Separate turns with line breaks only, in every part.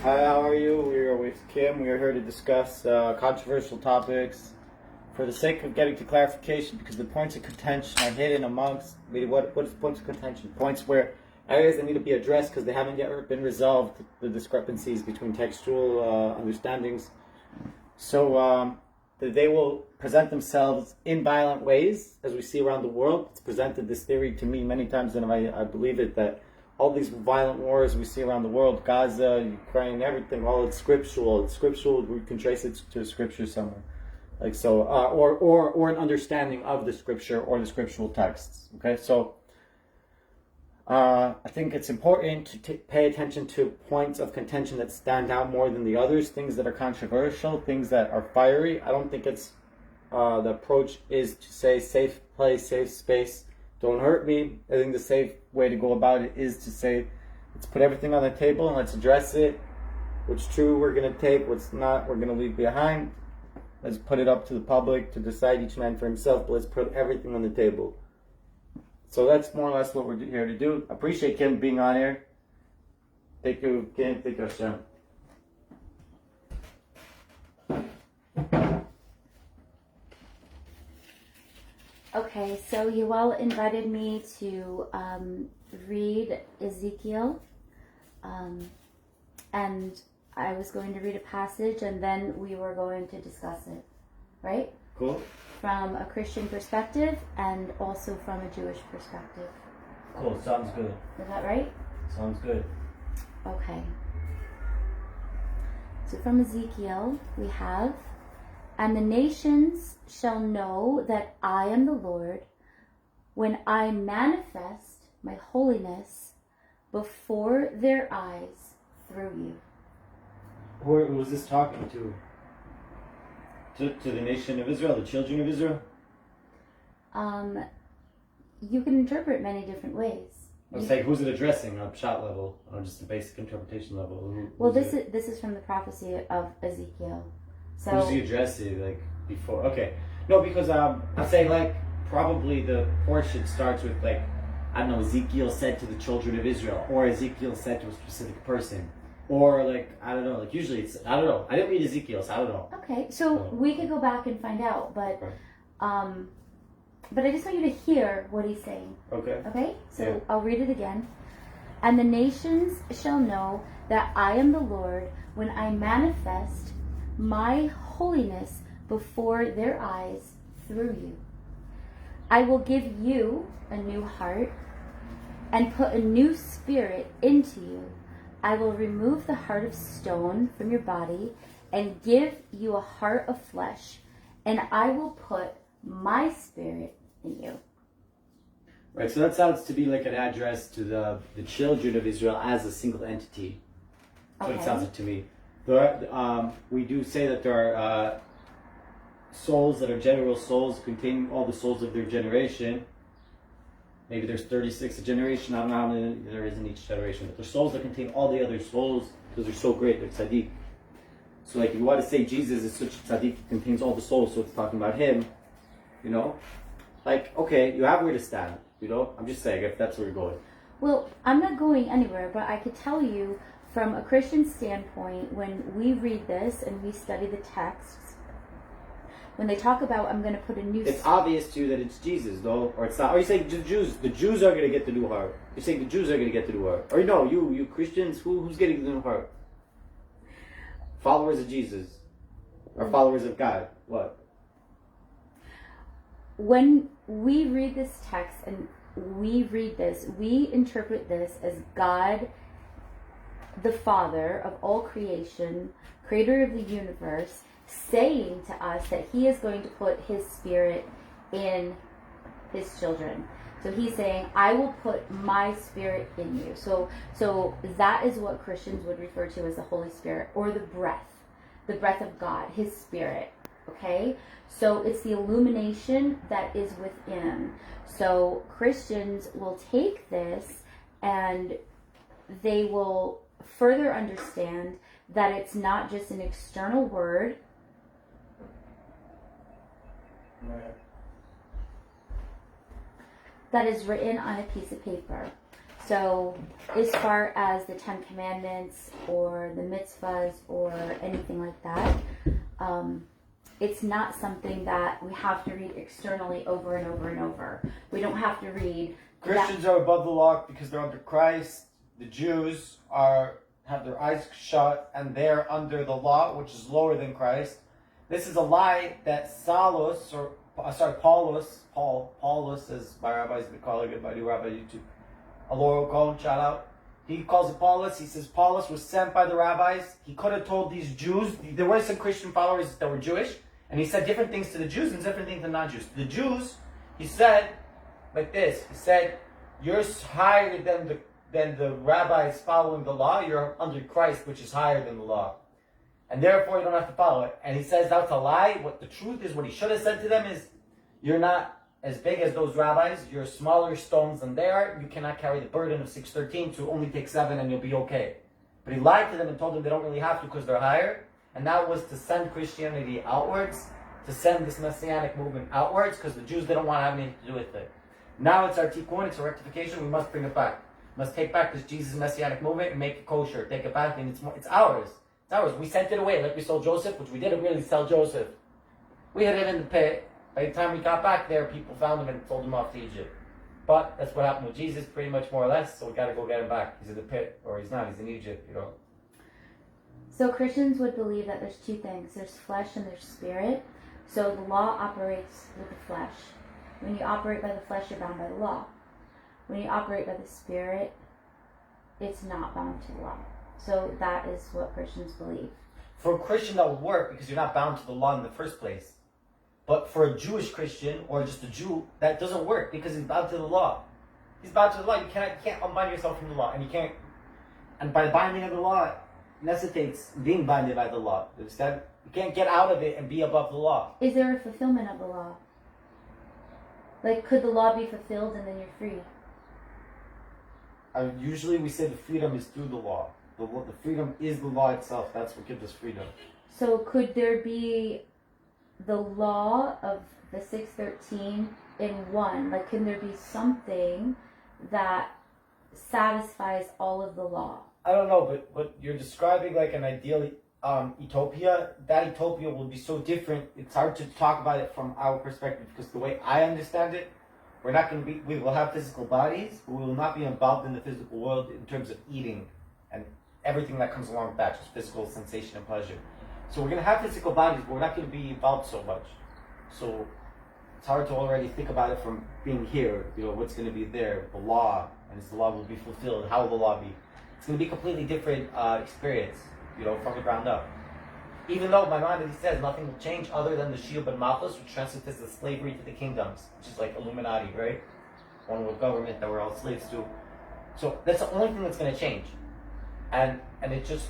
Hi, how are you? We are with Kim. We are here to discuss controversial topics for the sake of getting to clarification because the points of contention are hidden amongst. What is points of contention? Points where areas that need to be addressed because they haven't yet been resolved, the discrepancies between textual understandings. So that they will present themselves in violent ways, as we see around the world. It's presented this theory to me many times, and I believe it, that all these violent wars we see around the world, Gaza, Ukraine, everything, all it's scriptural. It's scriptural. We can trace it to scripture somewhere, like so, or an understanding of the scripture or the scriptural texts. Okay, so I think it's important to pay attention to points of contention that stand out more than the others, things that are controversial, things that are fiery. I don't think it's the approach is to say safe place, safe space, don't hurt me. I think the safe way to go about it is to say, let's put everything on the table and let's address it. What's true we're going to take, what's not we're going to leave behind. Let's put it up to the public to decide, each man for himself, but let's put everything on the table. So that's more or less what we're here to do. I appreciate Kim being on here. Thank you, Kim. Thank you, Hashem.
Okay, so you all invited me to read Ezekiel, and I was going to read a passage, and then we were going to discuss it, right?
Cool.
From a Christian perspective and also from a Jewish perspective.
Cool, sounds good.
Is that right?
Sounds good.
Okay. So from Ezekiel, we have, "And the nations shall know that I am the Lord when I manifest my holiness before their eyes through you."
Who was this talking to? To the nation of Israel, the children of Israel?
You can interpret many different ways.
I was like, who's it addressing on a shot level, or just a basic interpretation level?
Well, this is from the prophecy of Ezekiel. So
who's he addressing, like, before? Okay. No, because I'm saying, like, probably the portion starts with, like, I don't know, Ezekiel said to the children of Israel, or Ezekiel said to a specific person. Or, like, I don't know, like, usually it's, I don't know. I didn't read Ezekiel, so I don't know.
Okay, so we could go back and find out, but I just want you to hear what he's saying.
Okay.
Okay? So
Yeah.
I'll read it again. "And the nations shall know that I am the Lord when I manifest my holiness before their eyes through you. I will give you a new heart and put a new spirit into you. I will remove the heart of stone from your body and give you a heart of flesh, and I will put my spirit in you."
Right, so that sounds to be like an address to the children of Israel as a single entity. That's what it sounds like to me. We do say that there are souls that are general souls containing all the souls of their generation. Maybe there's 36 a generation. I don't know how many there is in each generation. But there's souls that contain all the other souls because they're so great. They're tzaddik. So like if you want to say Jesus is such a tzaddik, it contains all the souls, so it's talking about him. You know? Like, okay, you have where to stand. You know? I'm just saying if that's where you're going.
Well, I'm not going anywhere, but I could tell you from a Christian standpoint, when we read this and we study the texts, when they talk about, I'm going to put a new...
It's obvious to you that it's Jesus, though, or it's not. Or you're saying the Jews are going to get the new heart. You're saying the Jews are going to get the new heart. Or no, you Christians, who's getting the new heart? Followers of Jesus. Or followers of God. What?
When we read this text and we read this, we interpret this as God, the Father of all creation, creator of the universe, saying to us that he is going to put his spirit in his children. So he's saying, I will put my spirit in you. So that is what Christians would refer to as the Holy Spirit, or the breath of God, his spirit. Okay? So it's the illumination that is within. So Christians will take this and they will further understand that it's not just an external word. That is written on a piece of paper. So, as far as the Ten Commandments or the mitzvahs or anything like that, it's not something that we have to read externally over and over and over. We don't have to read.
Christians are above the law because they're under Christ. The Jews have their eyes shut and they're under the law, which is lower than Christ. This is a lie that Paulus, as my rabbis been calling it, my new rabbi YouTube, Aloro Cohen, shout out. He calls it Paulus. He says Paulus was sent by the rabbis. He could have told these Jews, there were some Christian followers that were Jewish, and he said different things to the Jews and different things to non-Jews. To the Jews, he said like this. He said, you're higher than the rabbis following the law. You're under Christ, which is higher than the law. And therefore, you don't have to follow it. And he says that's a lie. What the truth is, what he should have said to them is, you're not as big as those rabbis. You're smaller stones than they are. You cannot carry the burden of 613 to only take 7 and you'll be okay. But he lied to them and told them they don't really have to because they're higher. And that was to send Christianity outwards, to send this messianic movement outwards, because the Jews, they don't want to have anything to do with it. Now it's our tikkun, it's a rectification. We must bring it back. We must take back this Jesus messianic movement and make it kosher. Take it back, and it's ours. It's ours. We sent it away like we sold Joseph, which we didn't really sell Joseph. We hid him in the pit. By the time we got back there, people found him and sold him off to Egypt. But that's what happened with Jesus, pretty much more or less. So we got to go get him back. He's in the pit, or he's not. He's in Egypt,
So Christians would believe that there's two things. There's flesh and there's spirit. So the law operates with the flesh. When you operate by the flesh, you're bound by the law. When you operate by the spirit, it's not bound to the law. So that is what Christians believe.
For a Christian, that would work because you're not bound to the law in the first place. But for a Jewish Christian or just a Jew, that doesn't work because he's bound to the law. He's bound to the law. You can't unbind yourself from the law, and by the binding of the law necessitates being binded by the law. You understand? You can't get out of it and be above the law.
Is there a fulfillment of the law? Like, could the law be fulfilled and then you're free?
Usually we say the freedom is through the law. The freedom is the law itself. That's what gives us freedom.
So could there be the law of the 613 in one? Like, can there be something that satisfies all of the law?
I don't know, but you're describing like an ideal utopia. That utopia will be so different. It's hard to talk about it from our perspective because the way I understand it, we will have physical bodies, but we will not be involved in the physical world in terms of eating and everything that comes along with that, just physical sensation and pleasure. So we're going to have physical bodies, but we're not going to be involved so much. So it's hard to already think about it from being here, what's going to be there, the law, and the law will be fulfilled, how will the law be? It's going to be a completely different experience, from the ground up. Even though Maimonides says nothing will change other than the Shield and Malchus, which translates as the slavery to the kingdoms, which is like Illuminati, right? One world government that we're all slaves to. So that's the only thing that's going to change. And it just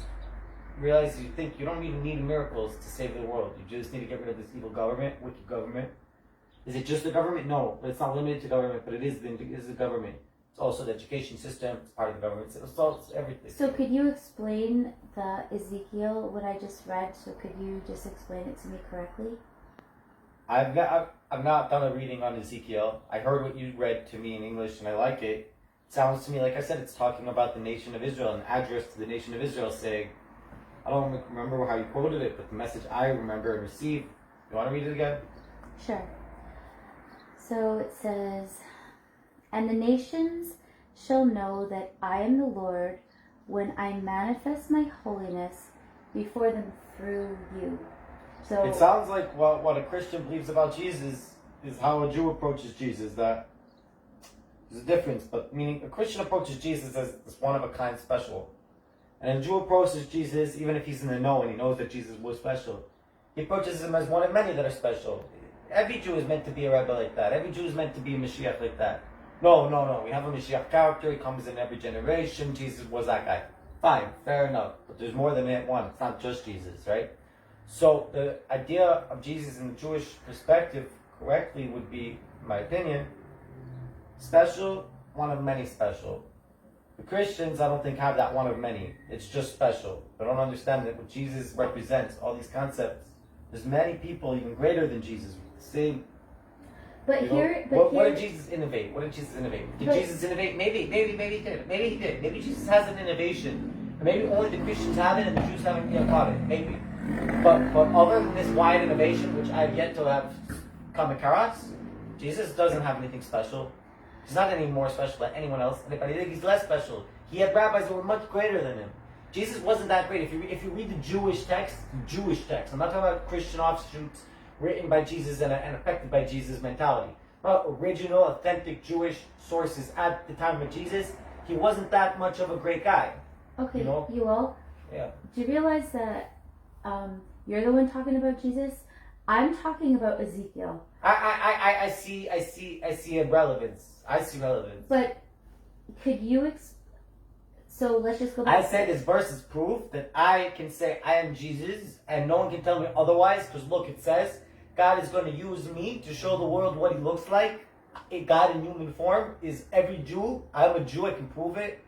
realizes you think you don't even need miracles to save the world. You just need to get rid of this evil government, wicked government. Is it just the government? No, but it's not limited to government, but it is the government. It's also the education system, it's part of the government, it's everything.
So could you explain the Ezekiel, what I just read, so could you just explain it to me correctly?
I've not done a reading on Ezekiel. I heard what you read to me in English and I like it. It sounds to me, like I said, it's talking about the nation of Israel, an address to the nation of Israel saying, I don't remember how you quoted it, but the message I remember and received. You want to read it again?
Sure. So it says, and the nations shall know that I am the Lord when I manifest my holiness before them through you. So
it sounds like what a Christian believes about Jesus is how a Jew approaches Jesus. That there's a difference, but meaning a Christian approaches Jesus as this one of a kind special. And a Jew approaches Jesus, even if he's in the know and he knows that Jesus was special, he approaches him as one of many that are special. Every Jew is meant to be a rebel like that. Every Jew is meant to be a Mashiach like that. No. We have a Mashiach character. He comes in every generation. Jesus was that guy. Fine, fair enough. But there's more than one. It's not just Jesus, right? So the idea of Jesus in the Jewish perspective correctly would be, in my opinion, special, one of many special. The Christians, I don't think, have that one of many. It's just special. They don't understand that what Jesus represents, all these concepts. There's many people even greater than Jesus with the same
But
You know?
here,
What did Jesus innovate? What did Jesus innovate? Did Jesus innovate? Maybe he did. Maybe he did. Maybe Jesus has an innovation. And maybe only the Christians have it and the Jews haven't yet caught it. Maybe. But other than this wide innovation, which I've yet to have come across, Jesus doesn't have anything special. He's not any more special than anyone else. And if I think he's less special, he had rabbis that were much greater than him. Jesus wasn't that great. If you read the Jewish text, I'm not talking about Christian offshoots written by Jesus and affected by Jesus' mentality. But original, authentic Jewish sources at the time of Jesus, he wasn't that much of a great guy.
Okay,
you know?
you all.
Yeah.
Do you realize that you're the one talking about Jesus? I'm talking about Ezekiel.
I see a relevance. I see relevance.
But could you so let's just go back.
I said this verse is proof that I can say I am Jesus and no one can tell me otherwise, because look, it says God is going to use me to show the world what he looks like. A God in human form is every Jew. I'm a Jew, I can prove it.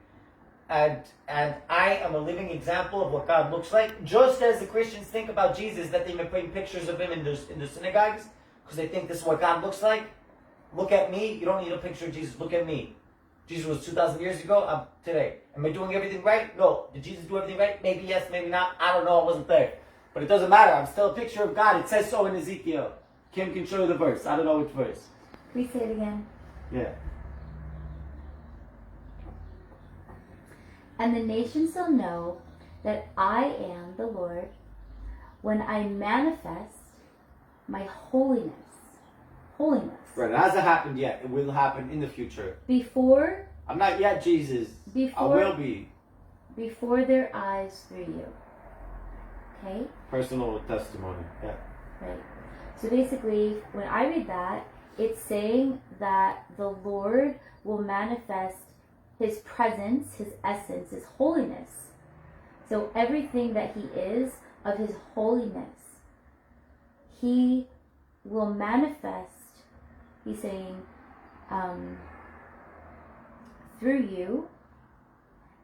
And I am a living example of what God looks like. Just as the Christians think about Jesus, that they may paint pictures of him in the synagogues, because they think this is what God looks like. Look at me. You don't need a picture of Jesus. Look at me. Jesus was 2,000 years ago. I'm today. Am I doing everything right? No. Did Jesus do everything right? Maybe yes, maybe not. I don't know. I wasn't there. But it doesn't matter. I'm still a picture of God. It says so in Ezekiel. Kim can show you the verse. I don't know which verse.
Please say it again.
Yeah.
And the nations shall know that I am the Lord when I manifest my holiness. Holiness.
Right. It hasn't happened yet. It will happen in the future.
Before.
I'm not yet Jesus. I will be.
Before their eyes through you. Okay?
Personal testimony. Yeah.
Right. So basically, when I read that, it's saying that the Lord will manifest his presence, his essence, his holiness. So everything that he is of his holiness, he will manifest, he's saying, through you,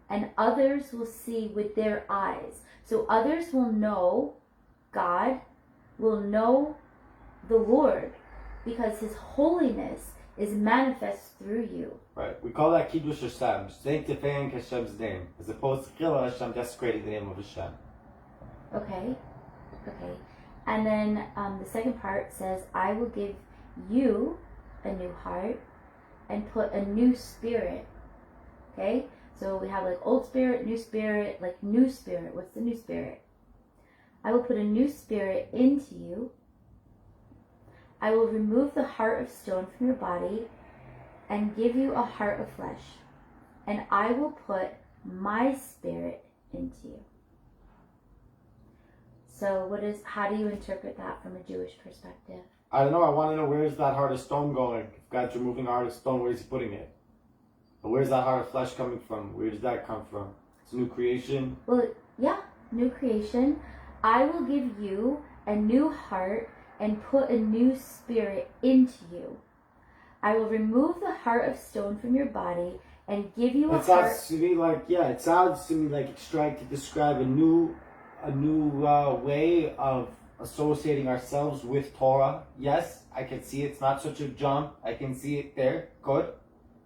and others will see with their eyes. So others will know God, will know the Lord, because his holiness is manifest through you.
Right. We call that Kiddush Hashem, sanctifying Hashem's name, as opposed to Chilul Hashem, desecrating the name of Hashem.
Okay. And then the second part says, I will give you a new heart and put a new spirit. Okay? So we have like old spirit, like new spirit. What's the new spirit? I will put a new spirit into you. I will remove the heart of stone from your body and give you a heart of flesh. And I will put my spirit into you. So how do you interpret that from a Jewish perspective?
I don't know. I want to know, where's that heart of stone going? If God's removing the heart of stone, where's he putting it? But where's that heart of flesh coming from? Where does that come from? It's a new creation.
Well, yeah, new creation. I will give you a new heart and put a new spirit into you. I will remove the heart of stone from your body and give you a heart.
It sounds to me like it's trying to describe a new way of associating ourselves with Torah. Yes, I can see it's not such a jump. I can see it there. Good.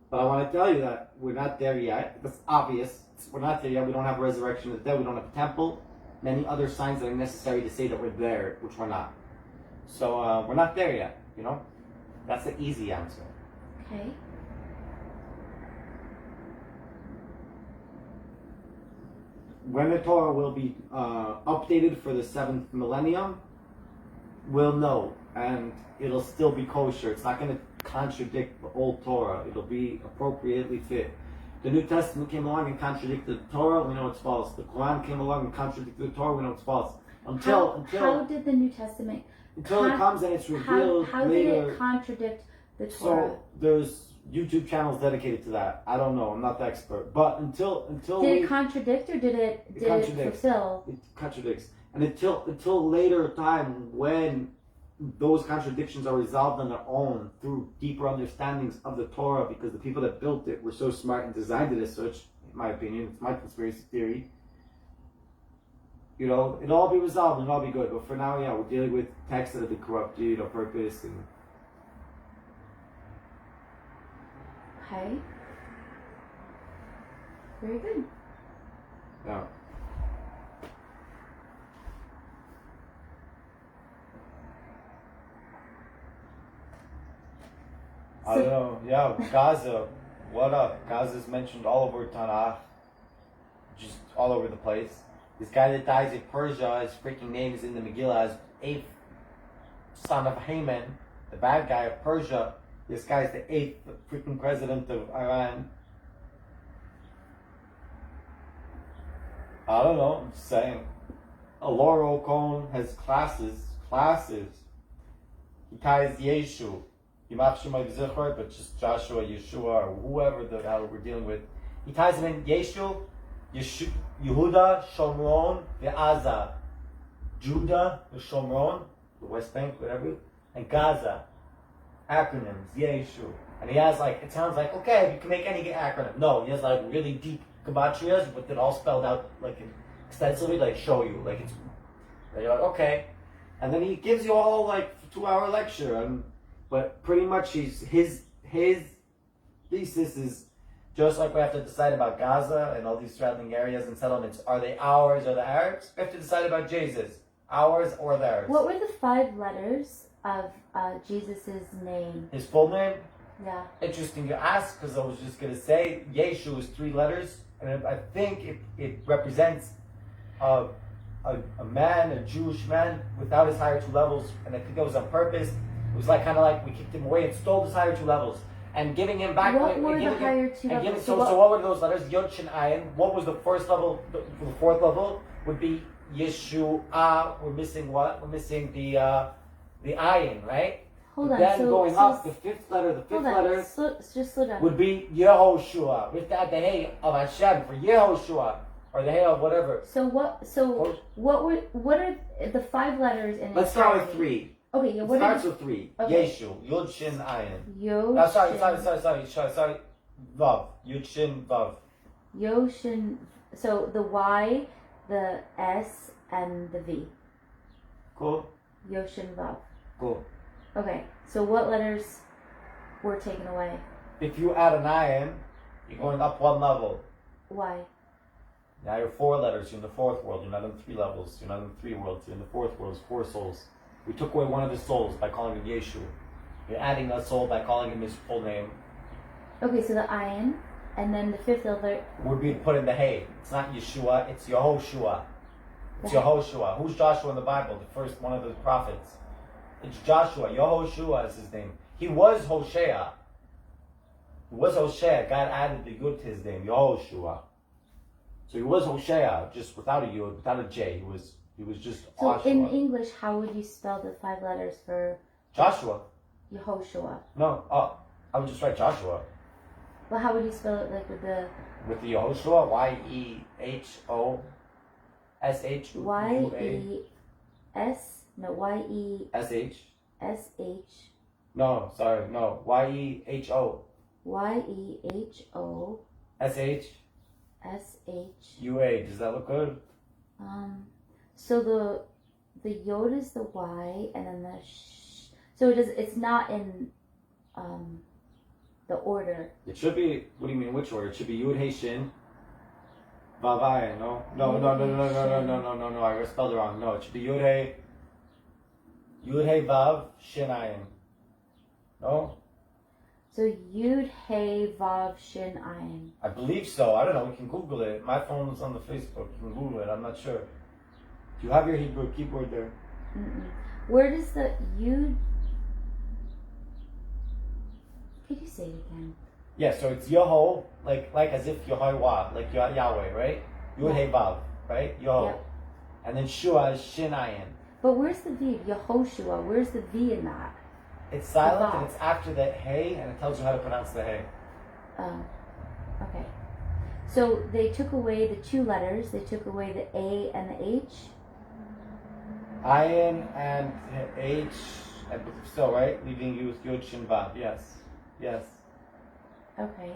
But I want to tell you that we're not there yet. That's obvious. We're not there yet. We don't have a resurrection of the dead. We don't have a temple. Many other signs that are necessary to say that we're there, which we're not. So we're not there yet, you know? That's the easy answer.
Okay.
When the Torah will be updated for the 7th millennium, we'll know. And it'll still be kosher. It's not going to contradict the old Torah. It'll be appropriately fit. The New Testament came along and contradicted the Torah, we know it's false. The Quran came along and contradicted the Torah, we know it's false.
How did the New Testament...
Until it comes and it's revealed
how
later.
How did it contradict the Torah?
So there's YouTube channels dedicated to that. I don't know. I'm not the expert. But until
did it contradict or did it fulfill?
It contradicts. And until later time when those contradictions are resolved on their own through deeper understandings of the Torah, because the people that built it were so smart and designed it as such, in my opinion, it's my conspiracy theory. You know, it'll all be resolved and it'll all be good. But for now, yeah, we're dealing with texts that have been corrupted on purpose. And
Okay. Very good.
Yeah. I don't know. Yeah, Gaza. What up? Gaza's mentioned all over Tanakh. Just all over the place. This guy that dies in Persia, his freaking name is in the Megillah as eighth son of Haman, the bad guy of Persia. This guy's the eighth freaking president of Iran. I don't know, I'm just saying. Aloro Cohen has classes. He ties Yeshu. But just Joshua, Yeshua, or whoever the hell we're dealing with. He ties him in Yeshu, Yehuda, Shomron, the Aza. Judah, the Shomron, the West Bank, whatever, and Gaza. Acronyms, Yeshu. And he has like, it sounds like, okay, you can make any acronym. No, he has like really deep gematrias, but they're all spelled out like extensively, like show you. Like it's, you're like, okay. And then he gives you a whole like 2-hour lecture. But pretty much his thesis is just like we have to decide about Gaza and all these surrounding areas and settlements. Are they ours or the Arabs? We have to decide about Jesus. Ours or theirs.
What were the 5 letters of Jesus' name?
His full name?
Yeah.
Interesting you ask, because I was just going to say Yeshu is 3 letters. And I think it represents a man, a Jewish man, without his higher 2 levels. And I think that was on purpose. It was like kind of like we kicked him away and stole his higher 2 levels. And giving him back.
What were the higher 2 levels?
So what were those letters? Yod, Shin, Ayin. What was the first level? The 4th level would be Yeshua. We're missing what? We're missing the Ayin, right?
Hold on.
Then going up, the 5th letter. The 5th letter.
Just slow down.
Would be Yehoshua. We have to add the Hey of Hashem for Yehoshua, or the Hey of whatever.
So what are the 5 letters in?
Let's start with 3.
Okay, yeah.
It starts with 3.
Okay.
Yeshu, Yod Shin Ayin.
Yod.
Sorry. Vav. Yod Shin Vav.
Yoshin. So the Y, the S, and the V.
Cool.
Yoshin Vav.
Cool.
Okay. So what letters were taken away?
If you add an Ayin, you're going up 1 level.
Why?
Now you're 4 letters. You're in the 4th world. You're not in 3 levels. You're not in 3 worlds. You're in the 4th world. It's 4 souls. We took away one of his souls by calling him Yeshu. You're adding that soul by calling him his full name.
Okay, so the Ayin, and then the 5th letter
would be put in the Hey. It's not Yeshua, it's Yehoshua. It's
The Hey.
Yehoshua. Who's Joshua in the Bible? The first one of the prophets. It's Joshua. Yehoshua is his name. He was Hosea. God added the Yud to his name, Yehoshua. So he was Hosea, just without a Yud, without a J. He was just
So
Joshua.
in English, how would you spell the 5 letters for
Joshua.
Yehoshua?
No, I would just write Joshua.
Well, how would you spell it, like with the
With the Yehoshua, Y-E-H-O-S-H.
Y-E-S? No, Y-E-S-H.
S-H. No, sorry, no. Y-E-H-O.
Y-E-H-O.
S-H.
S-H.
U-A. Does that look good?
So the Yod is the Y, and then the so it's not in the order.
It should be, what do you mean, which order? It should be Yud Hey Shin. Vavayin, no? No, I spelled it wrong. No, it should be Yud Hey Vav Shin Ayin. No?
So Yud Hey Vav Shin Ayin.
I believe so. I don't know. We can Google it. My phone's on the Facebook. You can Google it. I'm not sure. Do you have your Hebrew keyboard there?
Mm-mm. Where does the Yud? Could you say it again?
Yeah, so it's Yeho, like as if Yehovah, like Yahweh, right? Yud Hey Vav, right? Yeho.
Yep.
And then Shua is Shin Ayin.
But where's the V? Yehoshua. Where's the V in that?
It's silent
Vav.
and it's after the Hey, and it tells you how to pronounce the Hey.
Oh, okay. So they took away the 2 letters. They took away the A and the H.
Ayin and H, and still, right? Leaving you with Yod Shin Vav. Yes.
Okay.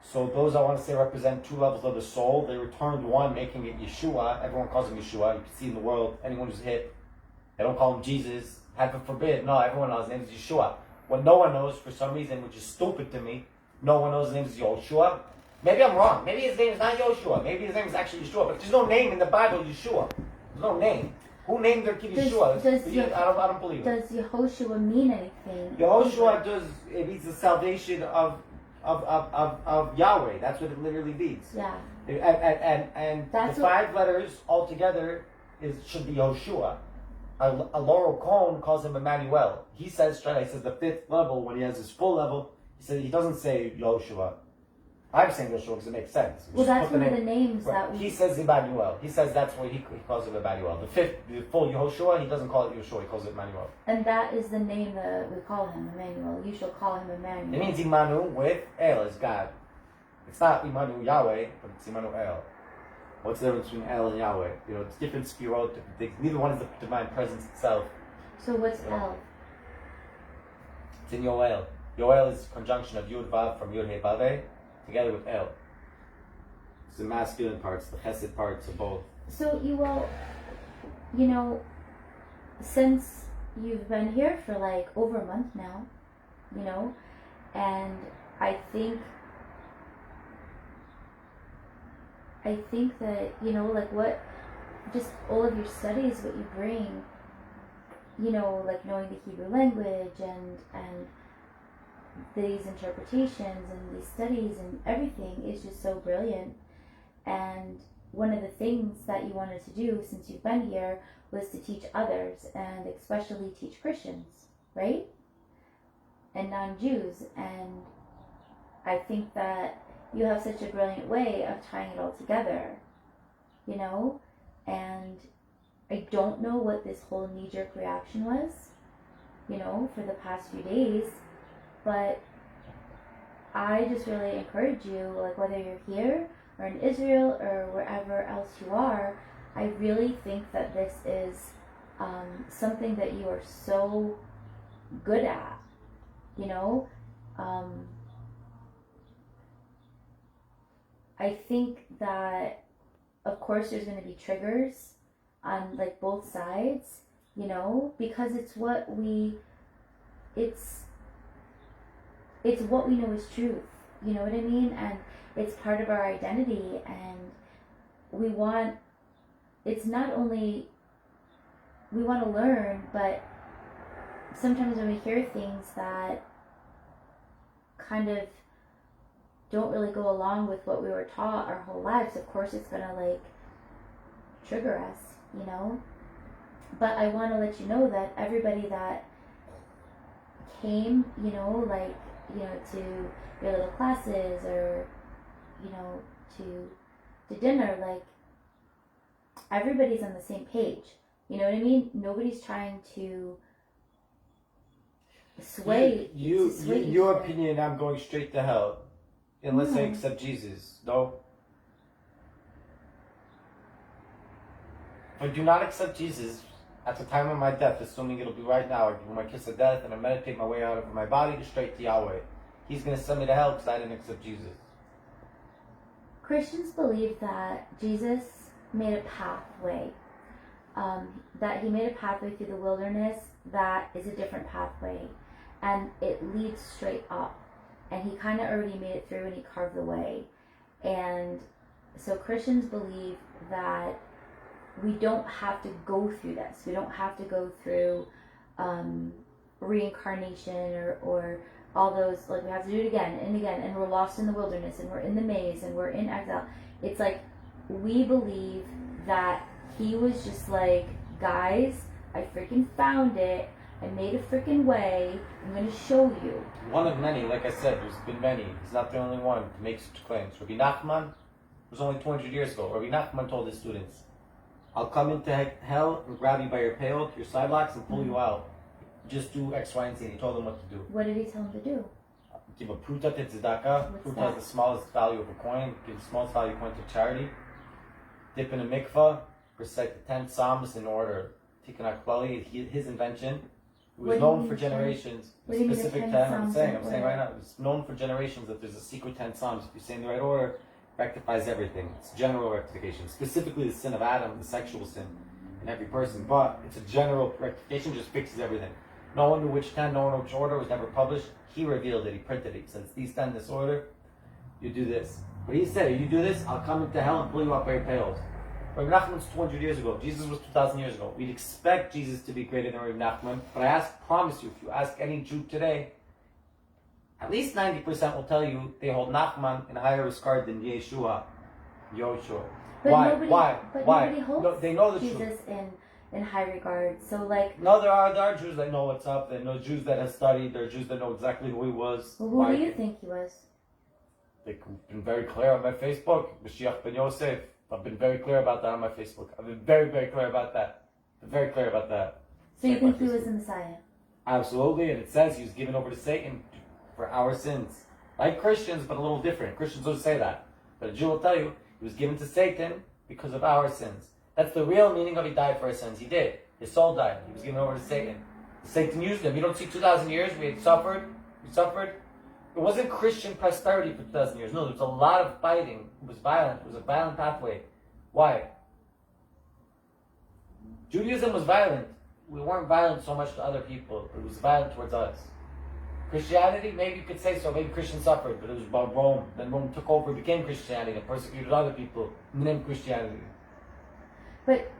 So those, I want to say, represent 2 levels of the soul. They returned one, making it Yeshua. Everyone calls him Yeshua. You can see in the world, anyone who's hit, they don't call him Jesus. Heaven forbid. No, everyone knows his name is Yeshua. What no one knows, for some reason, which is stupid to me,
No one knows his name is Yoshua. Maybe I'm wrong. Maybe his name is not Yoshua. Maybe his name is actually Yeshua. But there's no name in the Bible, Yeshua. There's no name. Who named their kid Yeshua? I don't believe it.
Does Yehoshua mean anything?
Yehoshua it means the salvation of Yahweh. That's what it literally means.
Yeah.
And the 5 letters altogether should be Yoshua. A Laurel Cohn calls him Emmanuel. He says the 5th level, when he has his full level, he doesn't say Yoshua. I'm saying Yoshua because it makes sense.
Well, that's one of the names that
He says Emmanuel. He says that's what he calls him Emmanuel. The full Yehoshua, he doesn't call it Yoshua, he calls it Emmanuel.
And that is the name that we call him, Emmanuel. You shall call him Emmanuel.
It means Imanu with El is God. It's not Imanu Yahweh, but it's Immanuel. What's the difference between El and Yahweh? It's different Spirot, different things. Neither one is the divine presence itself.
So what's El?
It's in Yoel. Yoel is conjunction of Yud Vav from Yud He Vav together with El. It's the masculine parts, the chesed parts of both.
So since you've been here for like over a month now, and I think that, like what, just all of your studies, what you bring, like knowing the Hebrew language and these interpretations and these studies and everything is just so brilliant. And one of the things that you wanted to do since you've been here was to teach others, and especially teach Christians, right? And non-Jews. And I think that you have such a brilliant way of tying it all together, and I don't know what this whole knee-jerk reaction was, for the past few days, but I just really encourage you, like whether you're here or in Israel or wherever else you are, I really think that this is something that you are so good at, I think that, of course, there's going to be triggers on like both sides, because it's what we know is truth, you know what I mean? And it's part of our identity, and it's not only we want to learn, but sometimes when we hear things that kind of don't really go along with what we were taught our whole lives, of course it's gonna like trigger us, but I want to let you know that everybody that came, to your little classes or, to dinner, like everybody's on the same page. You know what I mean? Nobody's trying to sway.
Your opinion, I'm going straight to hell unless I accept Jesus. No. If I do not accept Jesus at the time of my death, assuming it'll be right now, I give my kiss of death and I meditate my way out of my body to straight to Yahweh. He's going to send me to hell because I didn't accept Jesus.
Christians believe that Jesus made a pathway, that he made a pathway through the wilderness that is a different pathway, and it leads straight up, and he kind of already made it through and he carved the way. And so Christians believe that we don't have to go through this. We don't have to go through reincarnation or all those, like we have to do it again and again, and we're lost in the wilderness and we're in the maze and we're in exile. It's like we believe that he was just like, guys, I freaking found it. I made a freaking way. I'm going to show you.
One of many, like I said, there's been many. He's not the only one to make such claims. Rabbi Nachman was only 200 years ago. Rabbi Nachman told his students, I'll come into hell and grab you by your payot, your side locks, and pull you out. Just do X, Y, and Z. And he told them what to do.
What did he tell them to do?
Give a pruta to tzedakah. Pruta is the smallest value of a coin. Give the smallest value coin to charity. Dip in a mikvah. Recite the 10 Psalms in order. Tikkun HaKlali, his invention. It was known for generations. Specific 10. I'm saying right now. It's known for generations that there's a secret 10 Psalms. If you say in the right order, rectifies everything. It's general rectification. Specifically the sin of Adam, the sexual sin in every person. But it's a general rectification, just fixes everything. No one knew which 10, no one knew which order, it was never published. He revealed it, he printed it. He said, it's these 10 this order, you do this. But he said, if you do this, I'll come into hell and pull you up by your tails. Rabbi Nachman's 200 years ago. Jesus was 2,000 years ago. We'd expect Jesus to be greater than Rabbi Nachman, but I promise you, if you ask any Jew today, at least 90% will tell you they hold Nachman in higher regard than Yeshua, Yoshua.
But
Why?
nobody,
Why?
But
Why?
nobody holds
No, they know the
Jesus
truth.
in high regard. So like,
No, there are Jews that know what's up. There are Jews that have studied. There are Jews that know exactly who he was.
well, who do you think he was?
They've been very clear on my Facebook. Mashiach ben Yosef. I've been very clear about that on my Facebook. I've been very, very clear about that. Very clear about that.
So you
Check
think
my
he was
Facebook.
the Messiah?
Absolutely, and it says he was given over to Satan for our sins. Like Christians, but a little different. Christians don't say that. But a Jew will tell you he was given to Satan because of our sins. That's the real meaning of he died for our sins. He did. His soul died. He was given over to Satan. Satan used him. You don't see 2,000 years. We had suffered. We suffered. It wasn't Christian prosperity for 2,000 years. No, there was a lot of fighting. It was violent. It was a violent pathway. Why? Judaism was violent. We weren't violent so much to other people. It was violent towards us. Christianity, maybe you could say so. Maybe Christians suffered, but it was about Rome. Then Rome took over, became Christianity, and persecuted other people, named Christianity.
But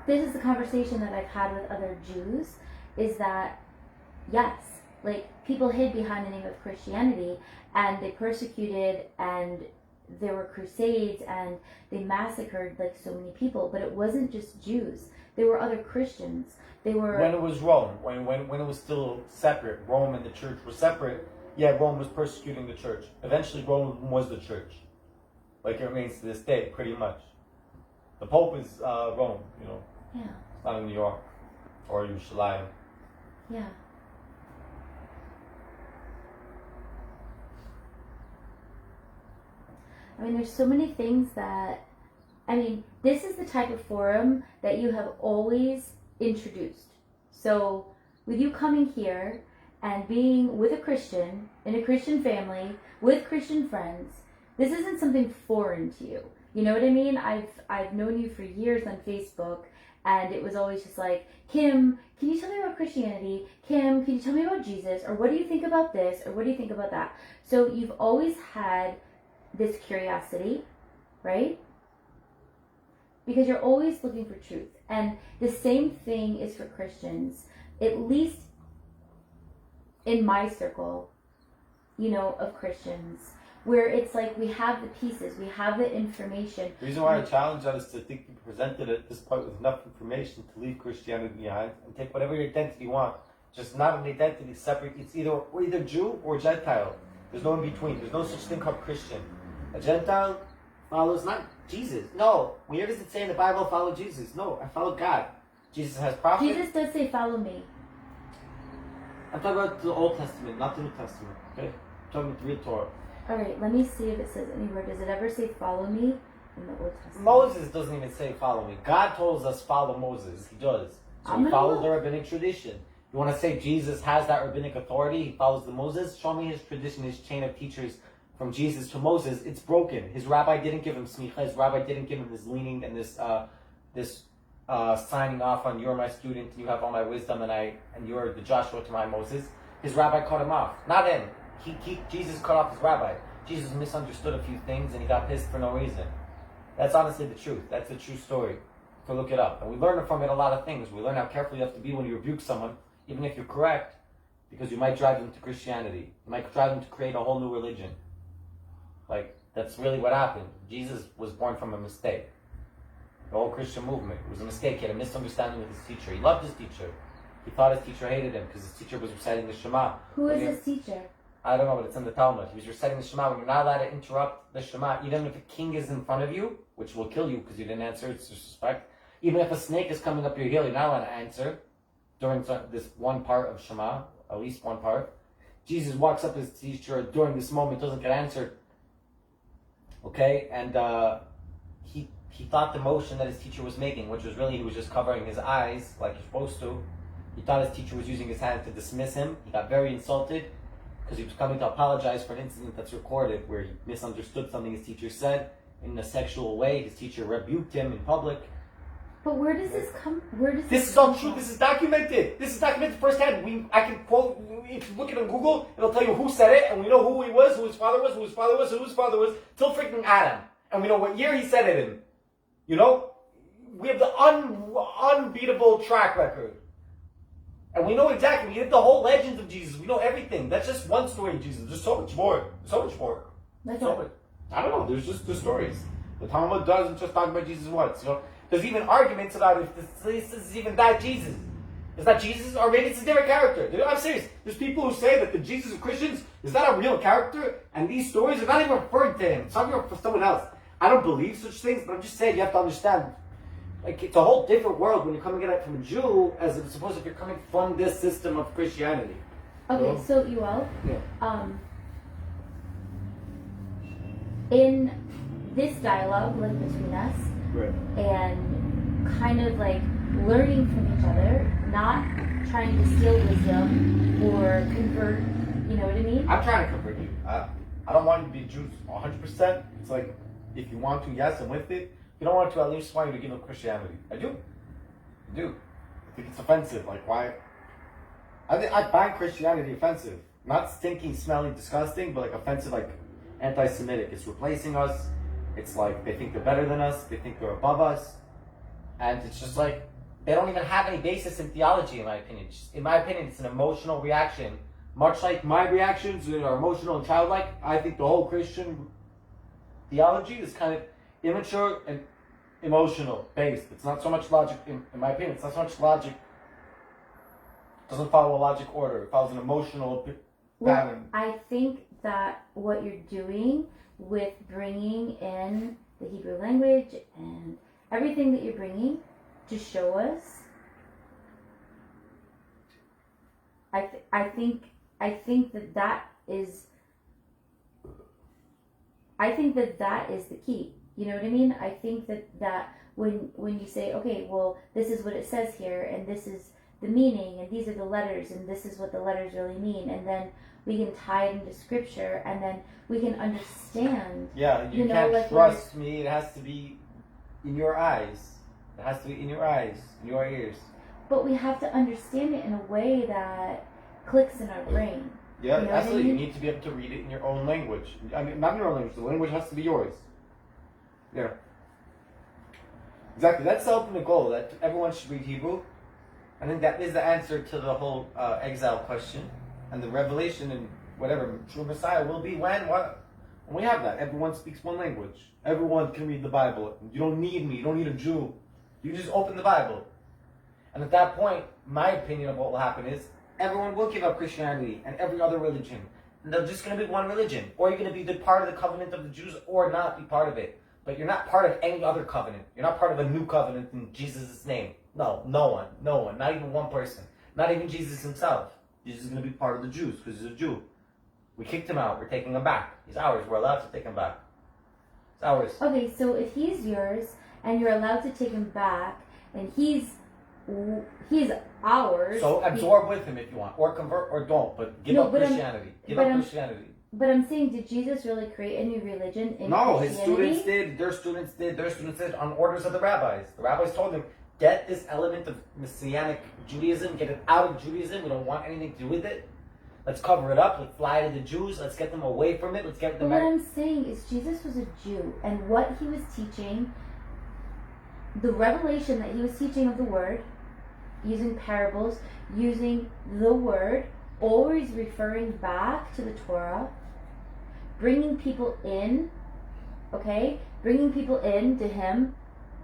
this is the conversation that I've had with other Jews, is that, yes, like, people hid behind the name of Christianity, and they persecuted, and there were crusades, and they massacred, like, so many people. But it wasn't just Jews. There were other Christians. They were...
When it was Rome, when it was still separate, Rome and the church were separate, yeah, Rome was persecuting the church. Eventually, Rome was the church. Like it remains to this day, pretty much. The Pope is Rome, you know.
Yeah.
It's not in New York or Yerushalayim.
Yeah. I mean, there's so many things that... I mean, this is the type of forum that you have always introduced. So, with you coming here and being with a Christian, in a Christian family, with Christian friends, this isn't something foreign to you. You know what I mean? I've known you for years on Facebook, and it was always just like, Kim, can you tell me about Christianity? Kim, can you tell me about Jesus? Or what do you think about this? Or what do you think about that? So you've always had this curiosity, right? Because you're always looking for truth. And the same thing is for Christians, at least in my circle, you know, of Christians, where it's like we have the pieces, we have the information.
The reason why I challenge that is to think you presented at this point with enough information to leave Christianity behind and take whatever your identity you want. Just not an identity separate. It's we're either Jew or Gentile. There's no in between. There's no such thing called Christian. A Gentile follows not Jesus. No. Where does it say in the Bible follow Jesus? No, I follow God. Jesus has prophets.
Jesus does say follow me.
I'm talking about the Old Testament, not the New Testament. Okay? I'm talking about the real Torah.
Alright, let me see if it says anywhere. Does it ever say follow me in the Old Testament?
Moses doesn't even say follow me. God told us follow Moses. He does. So he follows the rabbinic tradition. You want to say Jesus has that rabbinic authority? He follows the Moses? Show me his tradition, his chain of teachers from Jesus to Moses. It's broken. His rabbi didn't give him smicha. His rabbi didn't give him this leaning and this signing off on you're my student and you have all my wisdom and you're the Joshua to my Moses. His rabbi cut him off. Not him. Jesus cut off his rabbi. Jesus misunderstood a few things and he got pissed for no reason. That's honestly the truth. That's the true story. To look it up. And we learn from it a lot of things. We learn how careful you have to be when you rebuke someone, even if you're correct, because you might drive them to Christianity. You might drive them to create a whole new religion. Like, that's really what happened. Jesus was born from a mistake. The whole Christian movement was a mistake. He had a misunderstanding with his teacher. He loved his teacher. He thought his teacher hated him because his teacher was reciting the Shema.
Who is his teacher?
I don't know, but it's in the Talmud. He was reciting the Shema. When you're not allowed to interrupt the Shema, even if a king is in front of you, which will kill you because you didn't answer, it's disrespect. Even if a snake is coming up your heel, you're not allowed to answer during this one part of Shema, at least one part. Jesus walks up his teacher during this moment, doesn't get answered. Okay? And he thought the motion that his teacher was making, which was really he was just covering his eyes like you're supposed to. He thought his teacher was using his hand to dismiss him. He got very insulted because he was coming to apologize for an incident that's recorded where he misunderstood something his teacher said in a sexual way. His teacher rebuked him in public.
But where does this come? Where does
This is all true. This is documented. This is documented firsthand. I can quote. If you look it on Google, it'll tell you who said it, and we know who he was, who his father was, who his father was, who his father was, till freaking Adam, and we know what year he said it in. You know, we have the unbeatable track record, and we know exactly. We have the whole legends of Jesus. We know everything. That's just one story of Jesus. There's so much more. So much more.
Like
So much. I don't know. There's just the stories. The Talmud doesn't just talk about Jesus once. You know, there's even arguments about if this is even that Jesus. Is that Jesus, or maybe it's a different character? I'm serious. There's people who say that the Jesus of Christians is not a real character, and these stories are not even referring to him. It's talking about someone else. I don't believe such things, but I'm just saying you have to understand. Like, it's a whole different world when you're coming at it from a Jew, as opposed if you're coming from this system of Christianity.
Okay,
You know?
so Yoel,
Yeah.
In this dialogue, like between us,
Right.
and kind of like learning from each other, not trying to steal wisdom or convert, you know what I mean?
I'm trying to convert you. I don't want you to be Jews 100%. It's like, if you want to, yes, I'm with it. If you don't want to, at least want you to give up Christianity. I do. I do. I think it's offensive. Like, why? I find Christianity offensive. Not stinking, smelly, disgusting, but like offensive, like anti-Semitic. It's replacing us. It's like they think they're better than us. They think they're above us. And it's just like, they don't even have any basis in theology, in my opinion. In my opinion, it's an emotional reaction. Much like my reactions are emotional and childlike, I think the whole Christian theology is kind of immature and emotional based. It's not so much logic, in my opinion, it's not so much logic. It doesn't follow a logic order. It follows an emotional pattern.
I think that what you're doing with bringing in the Hebrew language and everything that you're bringing to show us, I think that is the key. You know what I mean? I think that when you say, okay, well, this is what it says here, and this is the meaning, and these are the letters, and this is what the letters really mean, and then we can tie it into scripture, and then we can understand.
Yeah, you can't like trust me. It has to be in your eyes. It has to be in your eyes, in your ears.
But we have to understand it in a way that clicks in our brain.
Yeah,
you know
absolutely.
I mean?
You need to be able to read it in your own language. I mean, not in your own language. The language has to be yours. Yeah. Exactly. That's the ultimate goal, that everyone should read Hebrew. I think that is the answer to the whole exile question. And the revelation and whatever true Messiah will be when we have that. Everyone speaks one language. Everyone can read the Bible. You don't need me. You don't need a Jew. You just open the Bible. And at that point, my opinion of what will happen is everyone will give up Christianity and every other religion. And they're just going to be one religion. Or you're going to be the part of the covenant of the Jews or not be part of it. But you're not part of any other covenant. You're not part of a new covenant in Jesus' name. No one. Not even one person. Not even Jesus himself. Jesus is going to be part of the Jews because he's a Jew. We kicked him out. We're taking him back. He's ours. We're allowed to take him back. It's ours.
Okay, so if he's yours and you're allowed to take him back, and he's ours.
So absorb with him if you want, or convert, or don't. But give up Christianity. Give up Christianity.
But I'm saying, did Jesus really create a new religion in
No,
Christianity?
his students did. Their students did on orders of the rabbis. The rabbis told them, get this element of Messianic Judaism, get it out of Judaism. We don't want anything to do with it. Let's cover it up. Let's lie to the Jews. Let's get them away from it. Let's get them.
But what I'm saying is, Jesus was a Jew, and what he was teaching, the revelation that he was teaching of the Word, using parables, using the Word, always referring back to the Torah, bringing people in, okay? Bringing people in to him,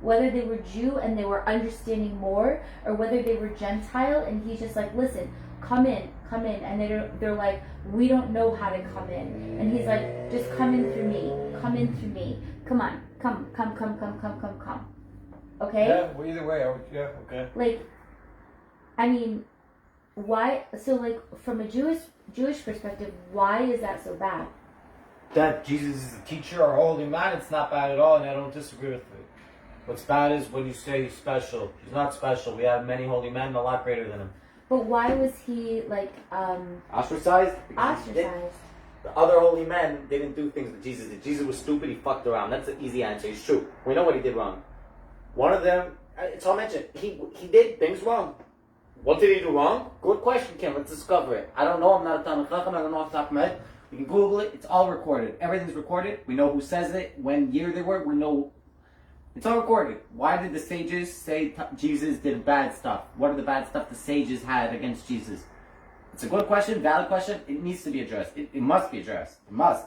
whether they were Jew and they were understanding more, or whether they were Gentile, and he's just like, listen, come in. And they're like, we don't know how to come in. And he's like, just come in through me. Come on. Come. Okay?
Yeah, well, either way, yeah, okay.
Like, I mean, why? So, like, from a Jewish perspective, why is that so bad?
That Jesus is a teacher or holy man, it's not bad at all, and I don't disagree with it. What's bad is when you say he's special. He's not special. We have many holy men, a lot greater than him.
But why was he, like,
ostracized?
ostracized?
The other holy men didn't do things that Jesus did. Jesus was stupid, he fucked around. That's an easy answer. It's true. We know what he did wrong. One of them It's all mentioned. He did things wrong. What did he do wrong? Good question, Kim. Let's discover it. I don't know. I'm not a Talmud Chacham. I don't know off the top of my head. You can Google it. It's all recorded. Everything's recorded. We know who says it, when year they were. We know. It's all recorded. Why did the sages say Jesus did bad stuff? What are the bad stuff the sages had against Jesus? It's a good question, valid question. It needs to be addressed. It must be addressed. It must.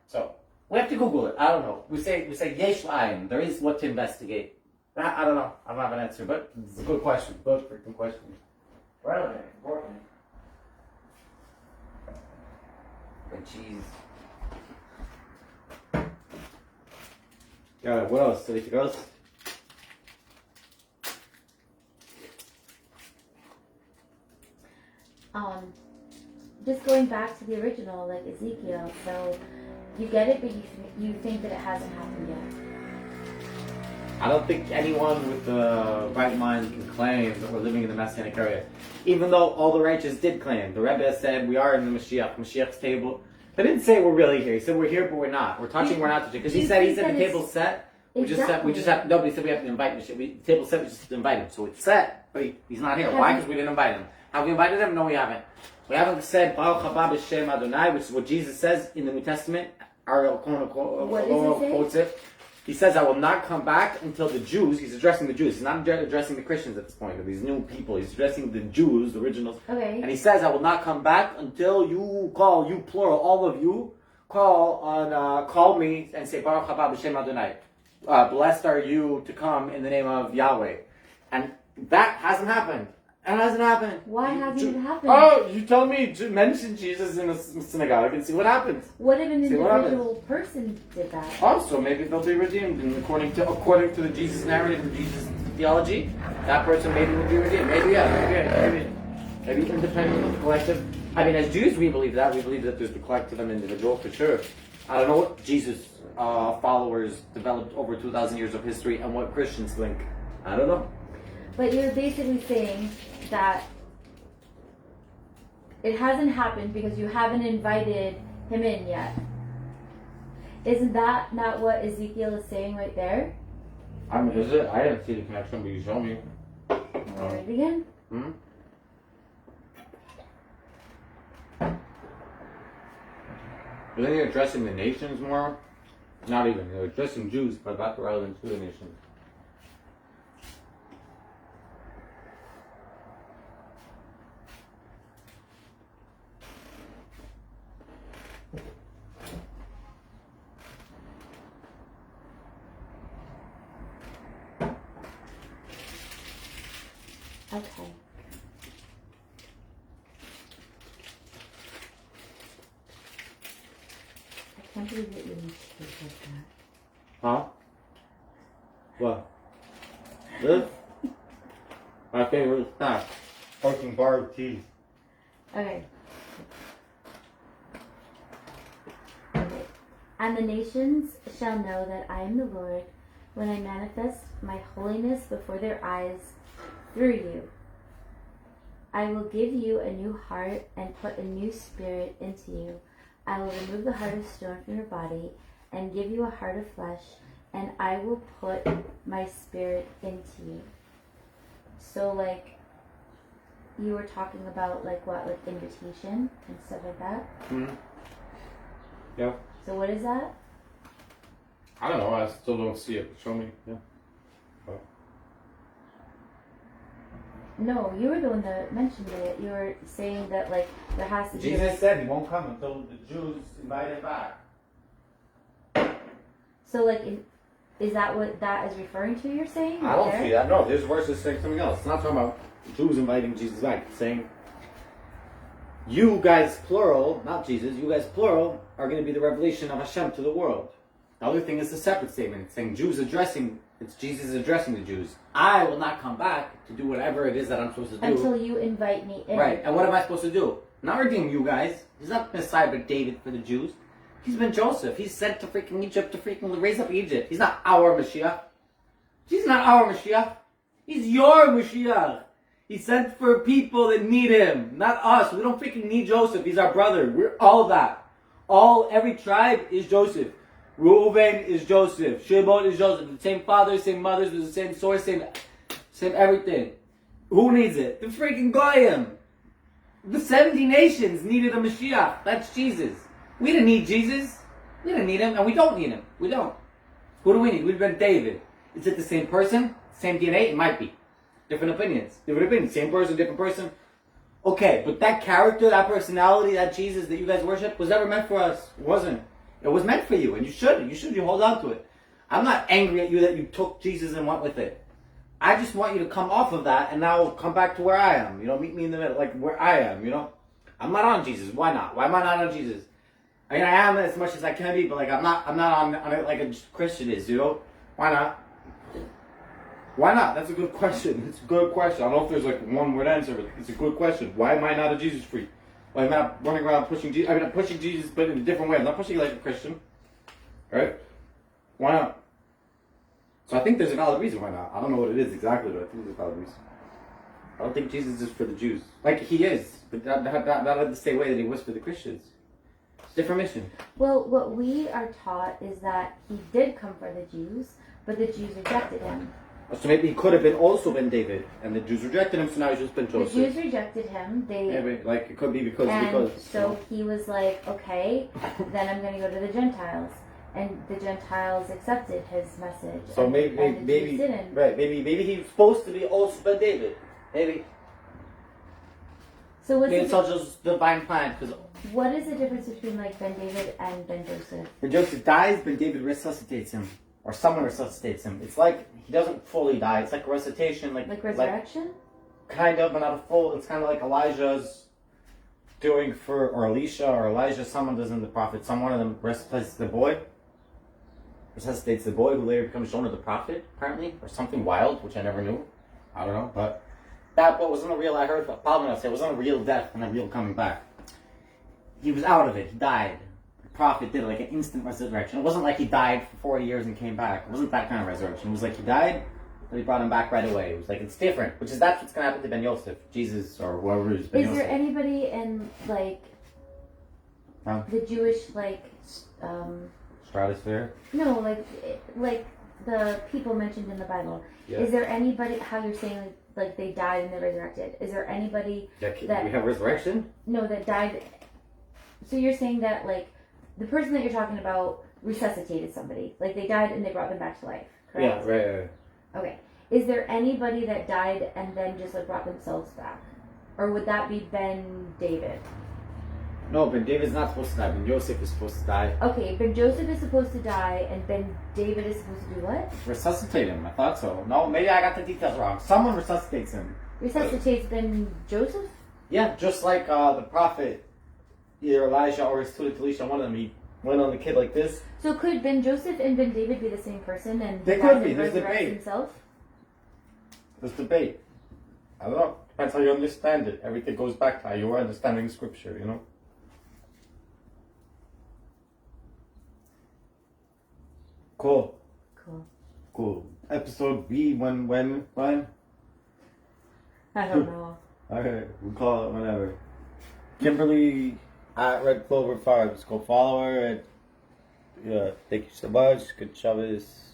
So we have to Google it. I don't know. We say yesh la'ayin. There is what to investigate. I don't know. I don't have an answer, but it's a good question. Good freaking question. Relevant, important. And cheese.
Yeah, what else? Anything else?
Just going back to the original, like Ezekiel. So you get it, but you think that it hasn't happened yet.
I don't think anyone with the right mind can claim that we're living in the Messianic era. Even though all the righteous did claim. The Rebbe said we are in the Mashiach's table. They didn't say we're really here. He said we're here, but we're not. We're touching, we're not touching. Because he said the table's set. We just have, nobody said we have to invite him. The table's set, we just have to invite him. So it's set, but he's not here. Why? Because we didn't invite him. Have we invited him? No, we haven't. We haven't said Baruch haba b'shem Adonai, which is what Jesus says in the New Testament. Ariel quotes it. He says, I will not come back until the Jews, he's addressing the Jews, he's not addressing the Christians at this point, or these new people, he's addressing the Jews, the originals.
Okay.
And he says, I will not come back until you call, you plural, all of you, call me and say, Baruch haba b'shem Adonai. Blessed are you to come in the name of Yahweh. And that hasn't happened. It hasn't happened.
Why hasn't it happened?
Oh, you told me to mention Jesus in a synagogue and see what happens.
What if an individual person did that?
Oh, so maybe they'll be redeemed. And according to the Jesus narrative, the Jesus theology, that person maybe will be redeemed. Maybe independent of the collective. I mean, as Jews, we believe that. We believe that there's the collective and individual for sure. I don't know what Jesus followers developed over 2,000 years of history and what Christians think. I don't know.
But you're basically saying that it hasn't happened because you haven't invited him in yet. Isn't that not what Ezekiel is saying right there?
I mean, is it? I didn't see the connection, but you show me.
Read it again?
But then you're addressing the nations more. Not even. You're addressing Jews, but not relevant to the nations.
Okay. I can't believe that you need to speak like that.
Huh? What? This? My favorite snack. Fucking bar of cheese.
Okay. And the nations shall know that I am the Lord when I manifest my holiness before their eyes through you. I will give you a new heart and put a new spirit into you. I will remove the heart of stone from your body and give you a heart of flesh, and I will put my spirit into you. So like you were talking about like what, like invitation and stuff like that?
Yeah.
So what is that?
I don't know. I still don't see it. Show me. Yeah. Oh.
No, you were the one that mentioned it. You were saying that like there has to be.
Jesus said he won't come until the Jews invite him back.
So like, is that what that is referring to? You're saying?
I don't see that. No, this verse is saying something else. It's not talking about Jews inviting Jesus back. It's saying you guys, plural, not Jesus, you guys, plural, are going to be the revelation of Hashem to the world. The other thing is a separate statement. It's saying it's Jesus addressing the Jews. I will not come back to do whatever it is that I'm supposed to do.
Until you invite me in.
Right. And what am I supposed to do? Not redeem you guys. He's not Messiah but David for the Jews. He's been Joseph. He's sent to freaking Egypt to freaking raise up Egypt. He's not our Mashiach. He's not our Mashiach. He's your Mashiach. He's sent for people that need him, not us. We don't freaking need Joseph. He's our brother. We're all that. Every tribe is Joseph.
Reuben is Joseph. Shimon is Joseph. The same father, same mothers, the same source, same everything. Who needs it? The freaking Goyim. The 70 nations needed a Mashiach. That's Jesus. We didn't need Jesus. We didn't need him, and we don't need him. We don't. Who do we need? We've been David. Is it the same person? Same DNA? It might be. Different opinions. Same person, different person. Okay, but that character, that personality, that Jesus that you guys worship was never meant for us. It wasn't. It was meant for you, and you should. You hold on to it. I'm not angry at you that you took Jesus and went with it. I just want you to come off of that and now come back to where I am. Meet me in the middle, like where I am, I'm not on Jesus. Why not? Why am I not on Jesus? I mean, I am as much as I can be, but like I'm not on it like a Christian is, Why not? Why not? That's a good question. It's a good question. I don't know if there's like one word answer, but it's a good question. Why am I not a Jesus freak? Why am I not running around pushing Jesus? I mean, I'm pushing Jesus, but in a different way. I'm not pushing like a Christian. Right? Why not? So I think there's a valid reason why not. I don't know what it is exactly, but I think there's a valid reason. I don't think Jesus is for the Jews. Like, he is, but not in the same way that he was for the Christians. It's a different mission.
Well, what we are taught is that he did come for the Jews, but the Jews rejected him.
So maybe he could have also been David, and the Jews rejected him, so now he's just been Joseph.
The Jews rejected him.
Maybe, like, it could be because...
So he was like, okay, then I'm going to go to the Gentiles. And the Gentiles accepted his message.
So
and the Jews didn't.
Right, maybe he's supposed to be also Ben David. Maybe.
So
maybe it's all just divine plan. Cause
what is the difference between like Ben David and Ben Joseph?
when Joseph dies, Ben David resuscitates him. Or someone resuscitates him. It's like he doesn't fully die. It's like a recitation.
Like resurrection?
Kind of, but not a full. It's kind of like Elijah's doing for, or Elisha, or Elijah. Someone does in the prophet. One of them resuscitates the boy. Resuscitates the boy who later becomes shown as the prophet, apparently, or something wild, which I never knew. I don't know, but that boy wasn't a real. I heard Palmer say it wasn't a real death and a real coming back. He was out of it. He died. The prophet did like an instant resurrection. It wasn't like he died for 40 years and came back. It wasn't that kind of resurrection. It was like he died, but he brought him back right away. It was like it's different, that's what's gonna happen to Ben Yosef, Jesus, or whoever is Ben Yosef.
Is there anybody in like the Jewish
stratosphere?
No, like the people mentioned in the Bible. Yeah. Is there anybody? How you're saying like they died and they resurrected? Is there anybody that
we have resurrection?
No, that died. So you're saying that like the person that you're talking about resuscitated somebody, like they died and they brought them back to life, correct?
Yeah, right.
Okay. Is there anybody that died and then just like brought themselves back, or would that be Ben David?
No, Ben David's not supposed to die. Ben Joseph is supposed to die.
Okay, Ben Joseph is supposed to die, and Ben David is supposed to do what?
Resuscitate him. I thought so. No, maybe I got the details wrong. Someone resuscitates him.
Resuscitates Ben Joseph?
Yeah, just like the prophet, either Elijah or his tutor Elisha, one of them, he went on the kid like this.
So could Ben Joseph and Ben David be the same person and
they could be. There's debate.
Himself?
There's debate. I don't know. Depends how you understand it. Everything goes back to how you are understanding scripture, Cool. Episode B, when?
I don't know.
Okay, we'll call it whenever.
Kimberly at Red Clover Farms. Go follow her. And, yeah, thank you so much. Good Shabbos.